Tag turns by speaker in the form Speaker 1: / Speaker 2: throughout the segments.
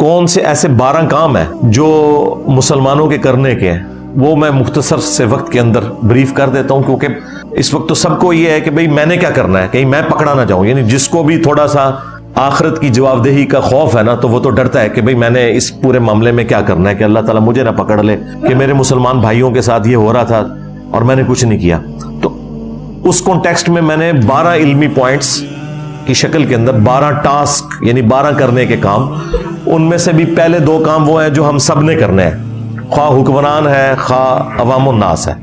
Speaker 1: کون سے ایسے 12 کام ہیں جو مسلمانوں کے کرنے کے ہیں، وہ میں مختصر سے وقت کے اندر بریف کر دیتا ہوں، کیونکہ اس وقت تو سب کو یہ ہے کہ بھئی میں نے کیا کرنا ہے، کہیں میں پکڑا نہ جاؤں. یعنی جس کو بھی تھوڑا سا آخرت کی جواب دہی کا خوف ہے نا، تو وہ تو ڈرتا ہے کہ بھئی میں نے اس پورے معاملے میں کیا کرنا ہے کہ اللہ تعالیٰ مجھے نہ پکڑ لے کہ میرے مسلمان بھائیوں کے ساتھ یہ ہو رہا تھا اور میں نے کچھ نہیں کیا. تو اس کانٹیکسٹ میں نے 12 علمی پوائنٹس کی شکل کے اندر 12 ٹاسک یعنی 12 کرنے کے کام، ان میں سے بھی پہلے 2 کام وہ ہیں جو ہم سب نے کرنے ہیں، خواہ حکمران ہے خواہ عوام الناس ہے،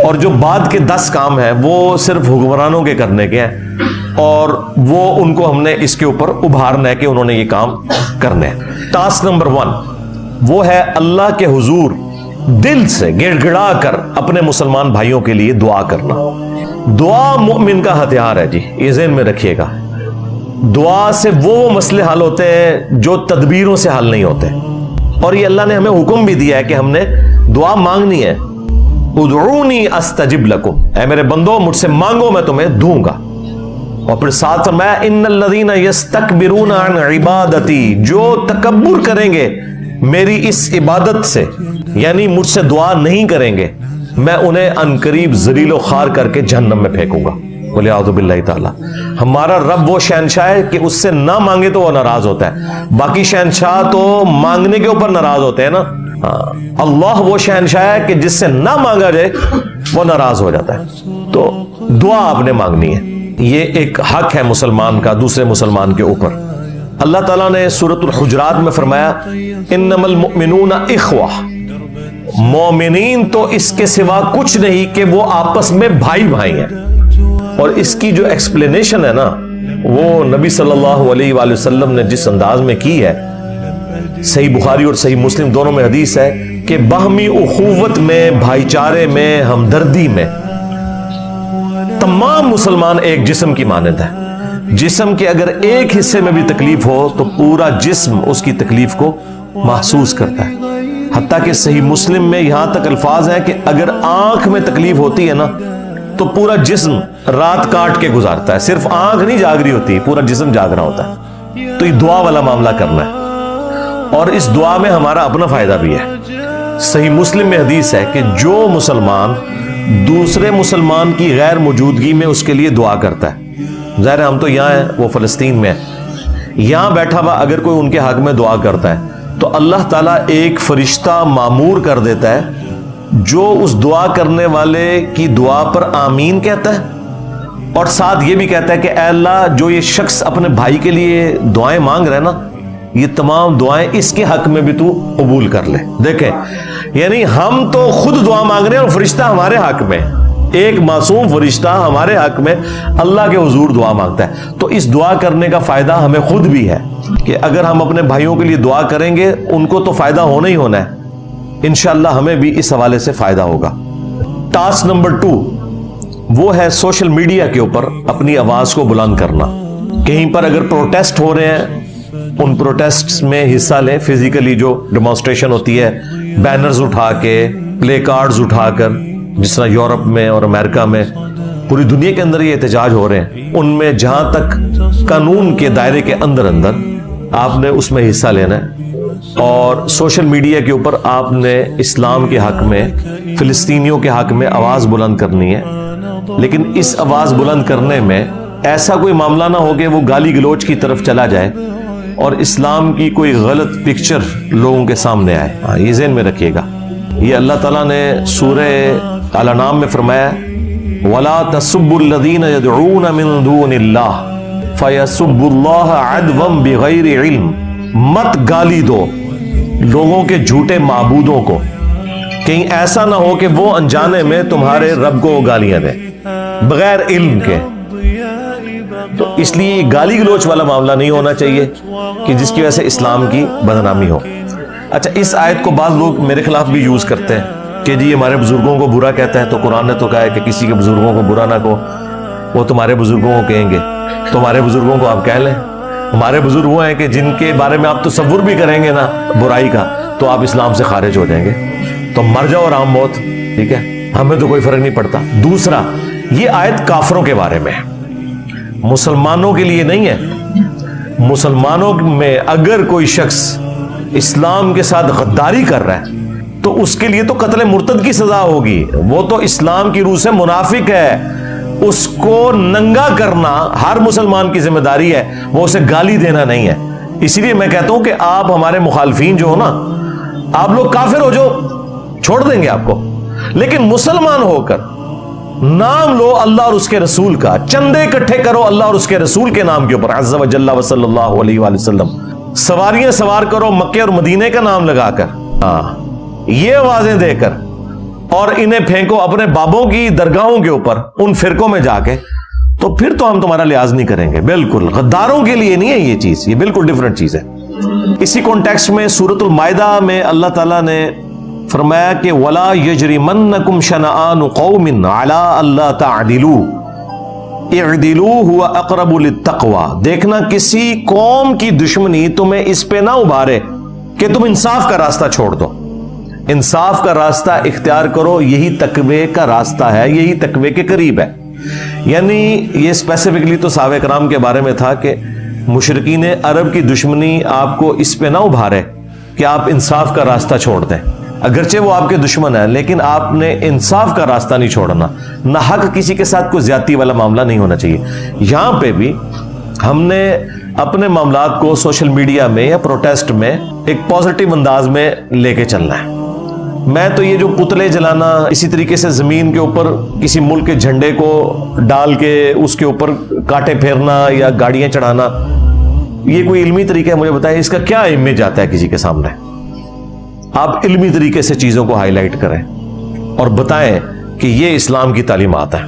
Speaker 1: اور جو بعد کے 10 کام ہیں وہ صرف حکمرانوں کے کرنے کے ہیں، اور وہ ان کو ہم نے اس کے اوپر ابھارنا ہے کہ انہوں نے یہ کام کرنے ہیں. ٹاسک نمبر 1 وہ ہے اللہ کے حضور دل سے گڑ گڑا کر اپنے مسلمان بھائیوں کے لیے دعا کرنا. دعا مومن کا ہتھیار ہے جی، یہ ذہن میں رکھیے گا. دعا سے وہ مسئلے حل ہوتے ہیں جو تدبیروں سے حل نہیں ہوتے، اور یہ اللہ نے ہمیں حکم بھی دیا ہے کہ ہم نے دعا مانگنی ہے. ادعونی استجب لکم، اے میرے بندو مجھ سے مانگو میں تمہیں دوں گا. اور پھر ساتھ فرمایا ان الذین یستکبرون عن عبادتی، جو تکبر کریں گے میری اس عبادت سے، یعنی مجھ سے دعا نہیں کریں گے، میں انہیں عنقریب ذلیل و خوار کر کے جہنم میں پھینکوں گا. وَلِعَوْذُ بِاللَّهِ تعالی. ہمارا رب وہ شہنشاہ ہے کہ اس سے نہ مانگے تو وہ ناراض ہوتا ہے. باقی شہنشاہ تو مانگنے کے اوپر ناراض ہوتے ہیں نا، اللہ وہ شہنشاہ ہے کہ جس سے نہ مانگا جائے وہ ناراض ہو جاتا ہے. تو دعا آپ نے مانگنی ہے، یہ ایک حق ہے مسلمان کا دوسرے مسلمان کے اوپر. اللہ تعالیٰ نے سورۃ الحجرات میں فرمایا انما المؤمنون اخوہ، مومنین تو اس کے سوا کچھ نہیں کہ وہ آپس میں بھائی بھائی ہیں. اور اس کی جو ایکسپلینیشن ہے نا، وہ نبی صلی اللہ علیہ وآلہ وسلم نے جس انداز میں کی ہے، صحیح بخاری اور صحیح مسلم دونوں میں حدیث ہے کہ باہمی اخوت میں، بھائی چارے میں، ہمدردی میں تمام مسلمان ایک جسم کی مانند ہے. جسم کے اگر ایک حصے میں بھی تکلیف ہو تو پورا جسم اس کی تکلیف کو محسوس کرتا ہے. حتیٰ کہ صحیح مسلم میں یہاں تک الفاظ ہیں کہ اگر آنکھ میں تکلیف ہوتی ہے نا تو پورا جسم رات کاٹ کے گزارتا ہے، صرف آنکھ نہیں جاگ رہی ہوتی، پورا جسم جاگ رہا ہوتا ہے. تو یہ دعا والا معاملہ کرنا ہے، اور اس دعا میں ہمارا اپنا فائدہ بھی ہے. صحیح مسلم میں حدیث ہے کہ جو مسلمان دوسرے مسلمان کی غیر موجودگی میں اس کے لیے دعا کرتا ہے، ظاہر ہے ہم تو یہاں ہیں، وہ فلسطین میں ہے، یہاں بیٹھا ہوا اگر کوئی ان کے حق میں دعا کرتا ہے تو اللہ تعالیٰ ایک فرشتہ معمور کر دیتا ہے جو اس دعا کرنے والے کی دعا پر آمین کہتا ہے، اور ساتھ یہ بھی کہتا ہے کہ اے اللہ جو یہ شخص اپنے بھائی کے لیے دعائیں مانگ رہا ہے نا، یہ تمام دعائیں اس کے حق میں بھی تو قبول کر لے. دیکھیں یعنی ہم تو خود دعا مانگ رہے ہیں اور فرشتہ ہمارے حق میں، ایک معصوم فرشتہ ہمارے حق میں اللہ کے حضور دعا مانگتا ہے. تو اس دعا کرنے کا فائدہ ہمیں خود بھی ہے کہ اگر ہم اپنے بھائیوں کے لیے دعا کریں گے ان کو تو فائدہ ہونا ہی ہونا ہے، انشاءاللہ ہمیں بھی اس حوالے سے فائدہ ہوگا. ٹاسک نمبر 2 وہ ہے سوشل میڈیا کے اوپر اپنی آواز کو بلند کرنا. کہیں پر اگر پروٹیسٹ ہو رہے ہیں ان پروٹیسٹ میں حصہ لیں. فزیکلی جو ڈیمانسٹریشن ہوتی ہے، بینرز اٹھا کے، پلے کارڈز اٹھا کر، جس طرح یورپ میں اور امریکہ میں پوری دنیا کے اندر یہ احتجاج ہو رہے ہیں، ان میں جہاں تک قانون کے دائرے کے اندر آپ نے اس میں حصہ لینا ہے. اور سوشل میڈیا کے اوپر آپ نے اسلام کے حق میں، فلسطینیوں کے حق میں آواز بلند کرنی ہے. لیکن اس آواز بلند کرنے میں ایسا کوئی معاملہ نہ ہو کہ وہ گالی گلوچ کی طرف چلا جائے اور اسلام کی کوئی غلط پکچر لوگوں کے سامنے آئے. یہ ذہن میں رکھیے گا. یہ اللہ تعالیٰ نے سورہ الانعام میں فرمایا وَلَا تَسُبُّوا الَّذِينَ يَدْعُونَ مِن دُونِ اللَّهِ فَيَسُبُّوا اللَّهَ عَدْوًا بِغَيْرِ عِلْمٍ. مت گالی دو لوگوں کے جھوٹے معبودوں کو، کہیں ایسا نہ ہو کہ وہ انجانے میں تمہارے رب کو گالیاں دیں بغیر علم کے. تو اس لیے گالی گلوچ والا معاملہ نہیں ہونا چاہیے کہ جس کی وجہ سے اسلام کی بدنامی ہو. اچھا، اس آیت کو بعض لوگ میرے خلاف بھی یوز کرتے ہیں کہ جی ہمارے بزرگوں کو برا کہتا ہے، تو قرآن نے تو کہا ہے کہ کسی کے بزرگوں کو برا نہ کہو، وہ تمہارے بزرگوں کو کہیں گے. تمہارے بزرگوں کو آپ کہہ لیں. ہمارے بزرگ وہ ہیں کہ جن کے بارے میں آپ تصور بھی کریں گے نا برائی کا تو آپ اسلام سے خارج ہو جائیں گے. تو مر جاؤ آرام موت، ٹھیک ہے، ہمیں تو کوئی فرق نہیں پڑتا. دوسرا، یہ آیت کافروں کے بارے میں ہے، مسلمانوں کے لیے نہیں ہے. مسلمانوں میں اگر کوئی شخص اسلام کے ساتھ غداری کر رہا ہے تو اس کے لیے تو قتل مرتد کی سزا ہوگی. وہ تو اسلام کی روح سے منافق ہے. اس کو ننگا کرنا ہر مسلمان کی ذمہ داری ہے, وہ اسے گالی دینا نہیں ہے. اسی لیے میں کہتا ہوں کہ آپ ہمارے مخالفین جو ہو نا, آپ لوگ کافر ہو جو چھوڑ دیں گے آپ کو, لیکن مسلمان ہو کر نام لو اللہ اور اس کے رسول کا, چندے اکٹھے کرو اللہ اور اس کے رسول کے نام کے اوپر عز و جل و صلی اللہ علیہ وآلہ وسلم, سواریاں سوار کرو مکے اور مدینے کا نام لگا کر, یہ آوازیں دے کر, اور انہیں پھینکو اپنے بابوں کی درگاہوں کے اوپر ان فرقوں میں جا کے, تو پھر تو ہم تمہارا لحاظ نہیں کریں گے. بالکل غداروں کے لیے نہیں ہے یہ چیز, یہ بالکل ڈیفرنٹ چیز ہے. اسی کانٹیکسٹ میں سورۃ المائدہ میں اللہ تعالیٰ نے فرمایا کہ وَلَا يَجْرِمَنَّكُمْ شَنَآنُ قَوْمٍ عَلَىٰ أَلَّا تَعْدِلُوا اعْدِلُوا هُوَ أَقْرَبُ لِلتَّقْوَىٰ. دیکھنا کسی قوم کی دشمنی تمہیں اس پہ نہ ابھارے کہ تم انصاف کا راستہ چھوڑ دو. انصاف کا راستہ اختیار کرو, یہی تقوی کا راستہ ہے, یہی تقوی کے قریب ہے. یعنی یہ اسپیسیفکلی تو صحابہ کرام کے بارے میں تھا کہ مشرکین عرب کی دشمنی آپ کو اس پہ نہ ابھارے کہ آپ انصاف کا راستہ چھوڑ دیں. اگرچہ وہ آپ کے دشمن ہیں لیکن آپ نے انصاف کا راستہ نہیں چھوڑنا. نہ حق کسی کے ساتھ کوئی زیادتی والا معاملہ نہیں ہونا چاہیے. یہاں پہ بھی ہم نے اپنے معاملات کو سوشل میڈیا میں یا پروٹیسٹ میں ایک پازیٹیو انداز میں لے کے چلنا ہے. میں تو یہ جو پتلے جلانا, اسی طریقے سے زمین کے اوپر کسی ملک کے جھنڈے کو ڈال کے اس کے اوپر کانٹے پھیرنا یا گاڑیاں چڑھانا, یہ کوئی علمی طریقہ ہے؟ مجھے بتائیں اس کا کیا امیج آتا ہے کسی کے سامنے؟ آپ علمی طریقے سے چیزوں کو ہائی لائٹ کریں اور بتائیں کہ یہ اسلام کی تعلیمات ہیں.